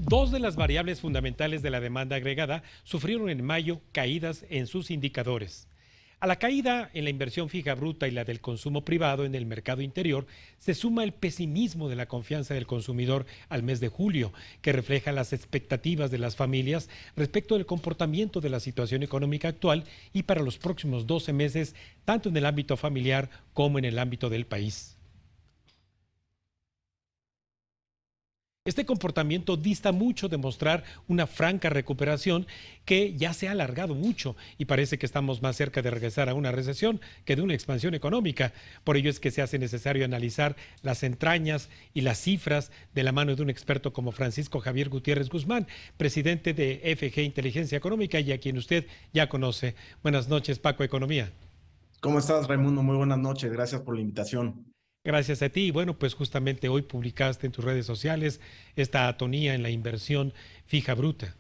Dos de las variables fundamentales de la demanda agregada sufrieron en mayo caídas en sus indicadores. A la caída en la inversión fija bruta y la del consumo privado en el mercado interior se suma el pesimismo de la confianza del consumidor al mes de julio, que refleja las expectativas de las familias respecto del comportamiento de la situación económica actual y para los próximos 12 meses, tanto en el ámbito familiar como en el ámbito del país. Este comportamiento dista mucho de mostrar una franca recuperación que ya se ha alargado mucho y parece que estamos más cerca de regresar a una recesión que de una expansión económica. Por ello es que se hace necesario analizar las entrañas y las cifras de la mano de un experto como Francisco Javier Gutiérrez Guzmán, presidente de FG Inteligencia Económica y a quien usted ya conoce. Buenas noches, Paco Economía. ¿Cómo estás, Raimundo? Muy buenas noches. Gracias por la invitación. Gracias a ti. Y bueno, pues justamente hoy publicaste en tus redes sociales esta atonía en la inversión fija bruta.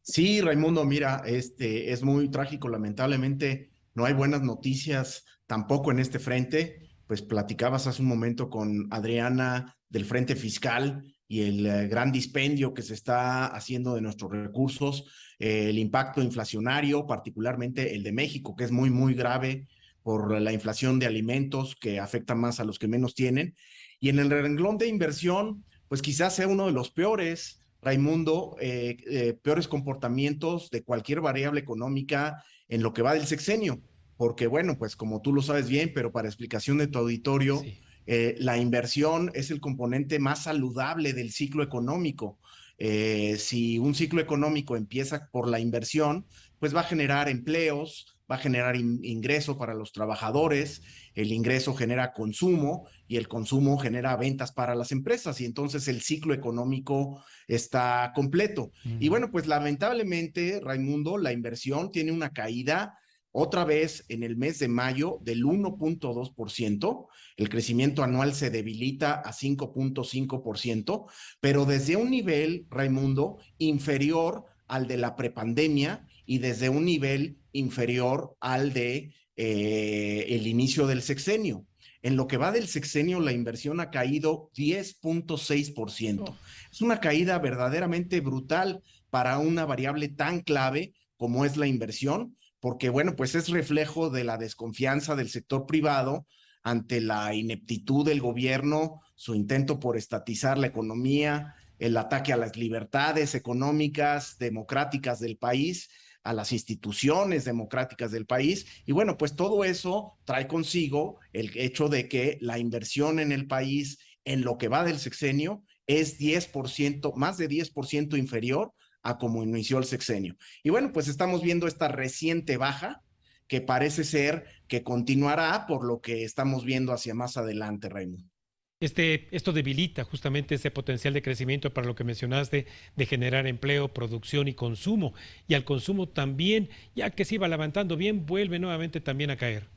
Sí, Raimundo, mira, es muy trágico. Lamentablemente, no hay buenas noticias tampoco en este frente. Pues platicabas hace un momento con Adriana del Frente Fiscal y el gran dispendio que se está haciendo de nuestros recursos, el impacto inflacionario, particularmente el de México, que es muy, muy grave por la inflación de alimentos que afecta más a los que menos tienen. Y en el renglón de inversión, pues quizás sea uno de los peores. Raimundo, peores comportamientos de cualquier variable económica en lo que va del sexenio, porque bueno, pues como tú lo sabes bien, pero para explicación de tu auditorio, Sí. la inversión es el componente más saludable del ciclo económico. Si un ciclo económico empieza por la inversión, pues va a generar empleos, va a generar ingreso para los trabajadores, el ingreso genera consumo y el consumo genera ventas para las empresas y entonces el ciclo económico está completo. Y Mm. bueno, pues lamentablemente, Raimundo, la inversión tiene una caída otra vez en el mes de mayo del 1.2%, el crecimiento anual se debilita a 5.5%, pero desde un nivel, Raimundo, inferior al de la prepandemia y desde un nivel inferior al de el inicio del sexenio. En lo que va del sexenio, la inversión ha caído 10.6%. Oh. Es una caída verdaderamente brutal para una variable tan clave como es la inversión, porque bueno, pues es reflejo de la desconfianza del sector privado ante la ineptitud del gobierno, su intento por estatizar la economía, el ataque a las libertades económicas, democráticas del país, a las instituciones democráticas del país. Y bueno, pues todo eso trae consigo el hecho de que la inversión en el país en lo que va del sexenio es 10%, más de 10% inferior a como inició el sexenio. Y bueno, pues estamos viendo esta reciente baja que parece ser que continuará por lo que estamos viendo hacia más adelante, Raymond. Esto debilita justamente ese potencial de crecimiento para lo que mencionaste, de generar empleo, producción y consumo. Y al consumo también, ya que se iba levantando bien, vuelve nuevamente también a caer.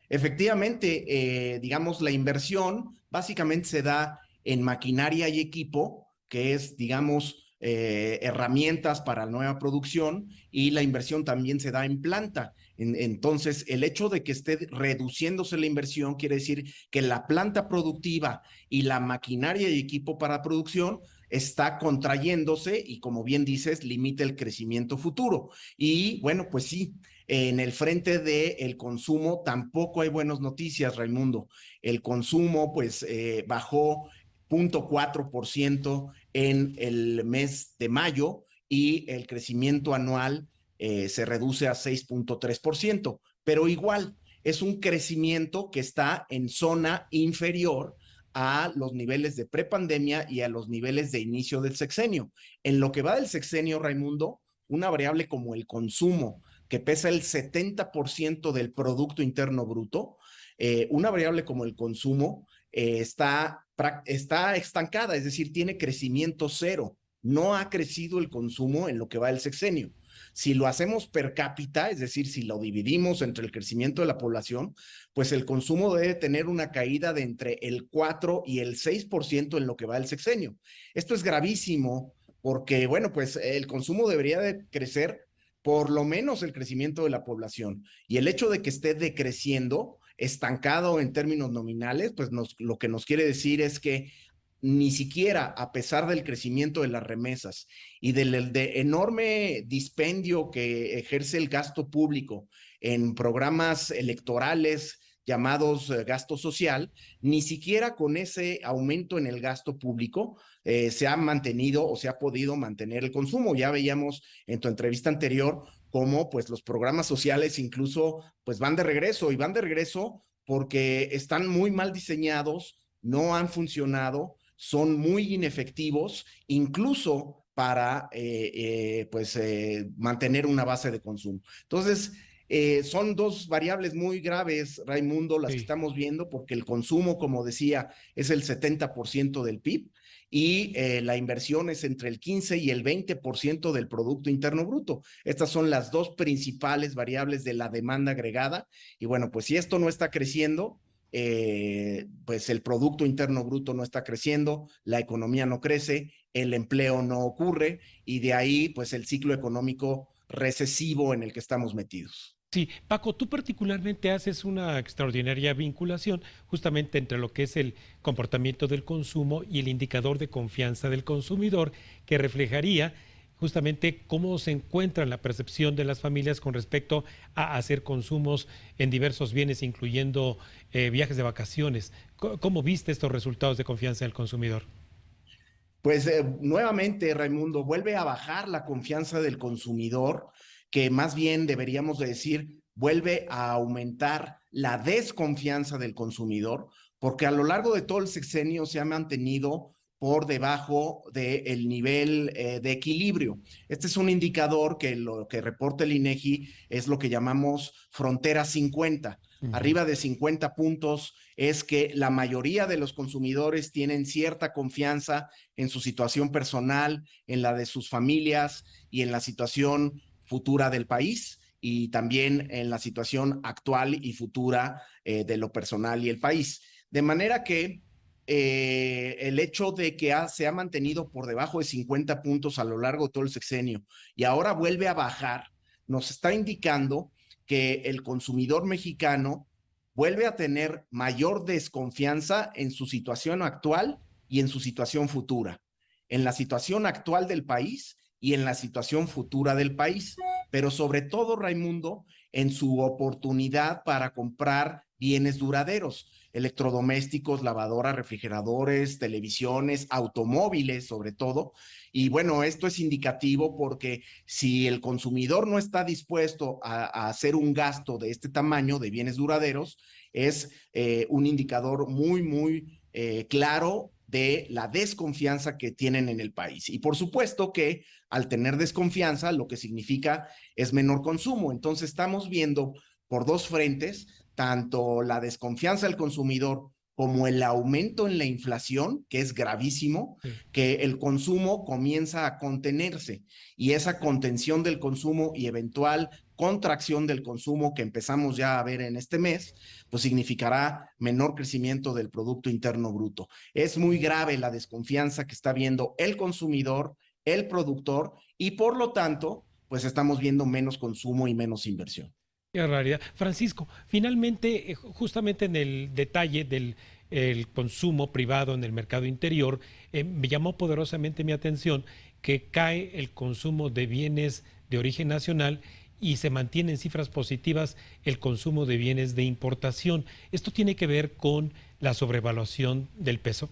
Efectivamente, digamos, la inversión básicamente se da en maquinaria y equipo, que es, digamos, herramientas para la nueva producción, y la inversión también se da en planta. Entonces, el hecho de que esté reduciéndose la inversión quiere decir que la planta productiva y la maquinaria y equipo para producción está contrayéndose y, como bien dices, limita el crecimiento futuro. Y bueno, pues sí, en el frente del consumo tampoco hay buenas noticias, Raimundo. El consumo pues bajó 0.4% en el mes de mayo y el crecimiento anual se reduce a 6.3%, pero igual es un crecimiento que está en zona inferior a los niveles de prepandemia y a los niveles de inicio del sexenio. En lo que va del sexenio, Raimundo, una variable como el consumo, que pesa el 70% del Producto Interno Bruto, una variable como el consumo está estancada, es decir, tiene crecimiento cero. No ha crecido el consumo en lo que va del sexenio. Si lo hacemos per cápita, es decir, si lo dividimos entre el crecimiento de la población, pues el consumo debe tener una caída de entre el 4 y el 6% en lo que va del sexenio. Esto es gravísimo porque, bueno, pues el consumo debería de crecer por lo menos el crecimiento de la población. Y el hecho de que esté decreciendo, estancado en términos nominales, pues lo que nos quiere decir es que ni siquiera a pesar del crecimiento de las remesas y del enorme dispendio que ejerce el gasto público en programas electorales llamados gasto social, ni siquiera con ese aumento en el gasto público se ha mantenido o se ha podido mantener el consumo. Ya veíamos en tu entrevista anterior cómo pues los programas sociales incluso pues van de regreso y van de regreso porque están muy mal diseñados, no han funcionado, son muy inefectivos, incluso para mantener una base de consumo. Entonces, son dos variables muy graves, Raimundo, las que Sí. estamos viendo, porque el consumo, como decía, es el 70% del PIB y la inversión es entre el 15 y el 20% del Producto Interno Bruto. Estas son las dos principales variables de la demanda agregada. Y bueno, pues si esto no está creciendo, pues el Producto Interno Bruto no está creciendo, la economía no crece, el empleo no ocurre y de ahí pues el ciclo económico recesivo en el que estamos metidos. Sí, Paco, tú particularmente haces una extraordinaria vinculación justamente entre lo que es el comportamiento del consumo y el indicador de confianza del consumidor, que reflejaría justamente cómo se encuentra la percepción de las familias con respecto a hacer consumos en diversos bienes, incluyendo viajes de vacaciones. ¿Cómo viste estos resultados de confianza del consumidor? Pues nuevamente, Raimundo, vuelve a bajar la confianza del consumidor, que más bien deberíamos de decir, vuelve a aumentar la desconfianza del consumidor, porque a lo largo de todo el sexenio se ha mantenido por debajo del nivel de equilibrio. Este es un indicador que lo que reporta el INEGI es lo que llamamos frontera 50. Ujú. Arriba de 50 puntos es que la mayoría de los consumidores tienen cierta confianza en su situación personal, en la de sus familias y en la situación futura del país y también en la situación actual y futura de lo personal y el país. De manera que el hecho de que se ha mantenido por debajo de 50 puntos a lo largo de todo el sexenio y ahora vuelve a bajar, nos está indicando que el consumidor mexicano vuelve a tener mayor desconfianza en su situación actual y en su situación futura, en la situación actual del país y en la situación futura del país, pero sobre todo, Raimundo, en su oportunidad para comprar bienes duraderos, electrodomésticos, lavadoras, refrigeradores, televisiones, automóviles, sobre todo. Y bueno, esto es indicativo porque si el consumidor no está dispuesto a hacer un gasto de este tamaño de bienes duraderos, es un indicador muy claro de la desconfianza que tienen en el país. Y por supuesto que al tener desconfianza, lo que significa es menor consumo. Entonces estamos viendo por dos frentes, tanto la desconfianza del consumidor como el aumento en la inflación, que es gravísimo, Sí. que el consumo comienza a contenerse y esa contención del consumo y eventual contracción del consumo que empezamos ya a ver en este mes, pues significará menor crecimiento del Producto Interno Bruto. Es muy grave la desconfianza que está viendo el consumidor, el productor y por lo tanto, pues estamos viendo menos consumo y menos inversión. Qué realidad. Francisco, finalmente, justamente en el detalle del el consumo privado en el mercado interior, me llamó poderosamente mi atención que cae el consumo de bienes de origen nacional y se mantiene en cifras positivas el consumo de bienes de importación. ¿Esto tiene que ver con la sobrevaluación del peso?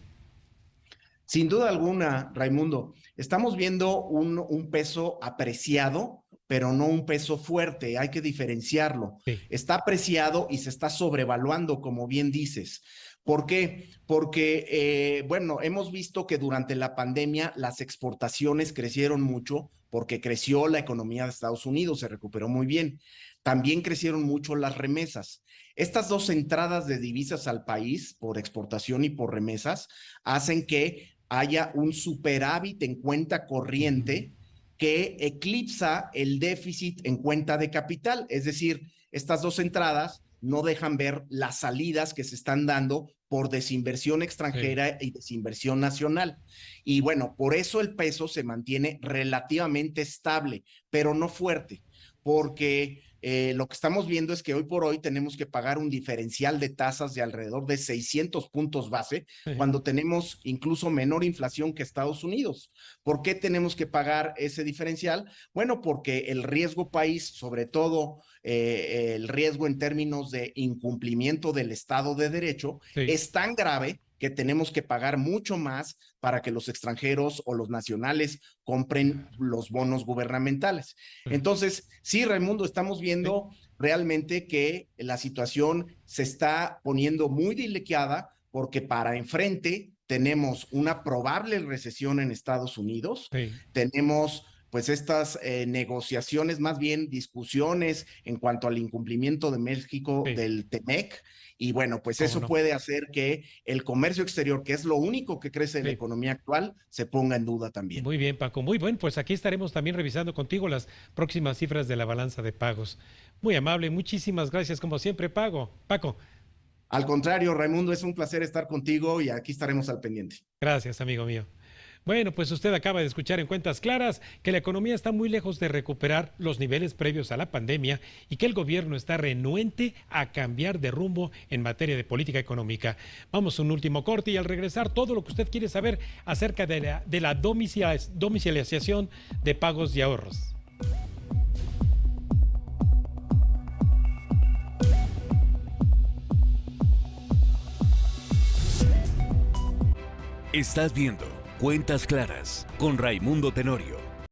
Sin duda alguna, Raimundo, estamos viendo un peso apreciado, pero no un peso fuerte. Hay que diferenciarlo. Sí. Está apreciado y se está sobrevaluando, como bien dices. ¿Por qué? Porque, bueno, hemos visto que durante la pandemia las exportaciones crecieron mucho porque creció la economía de Estados Unidos, se recuperó muy bien. También crecieron mucho las remesas. Estas dos entradas de divisas al país por exportación y por remesas hacen que haya un superávit en cuenta Ujú. corriente que eclipsa el déficit en cuenta de capital. Es decir, estas dos entradas no dejan ver las salidas que se están dando por desinversión Sí. extranjera y desinversión nacional. Y bueno, por eso el peso se mantiene relativamente estable, pero no fuerte, porque lo que estamos viendo es que hoy por hoy tenemos que pagar un diferencial de tasas de alrededor de 600 puntos base cuando tenemos incluso menor inflación que Estados Unidos. ¿Por qué tenemos que pagar ese diferencial? Bueno, porque el riesgo país, sobre todo el riesgo en términos de incumplimiento del Estado de Derecho, Sí. es tan grave que tenemos que pagar mucho más para que los extranjeros o los nacionales compren los bonos gubernamentales. Entonces, sí, Raimundo, estamos viendo realmente que la situación se está poniendo muy delicada porque para enfrente tenemos una probable recesión en Estados Unidos, Sí. tenemos pues estas negociaciones, más bien discusiones en cuanto al incumplimiento de México Sí. del TEMEC, y bueno, pues ¿Cómo eso no? puede hacer que el comercio exterior, que es lo único que crece en la Sí. economía actual, se ponga en duda también. Muy bien, Paco. Muy bien, pues aquí estaremos también revisando contigo las próximas cifras de la balanza de pagos. Muy amable, muchísimas gracias como siempre, Paco. Al contrario, Raimundo, es un placer estar contigo y aquí estaremos al pendiente. Gracias, amigo mío. Bueno, pues usted acaba de escuchar en Cuentas Claras que la economía está muy lejos de recuperar los niveles previos a la pandemia y que el gobierno está renuente a cambiar de rumbo en materia de política económica. Vamos a un último corte y al regresar todo lo que usted quiere saber acerca de la domiciliación de pagos y ahorros. Estás viendo Cuentas Claras con Raimundo Tenorio.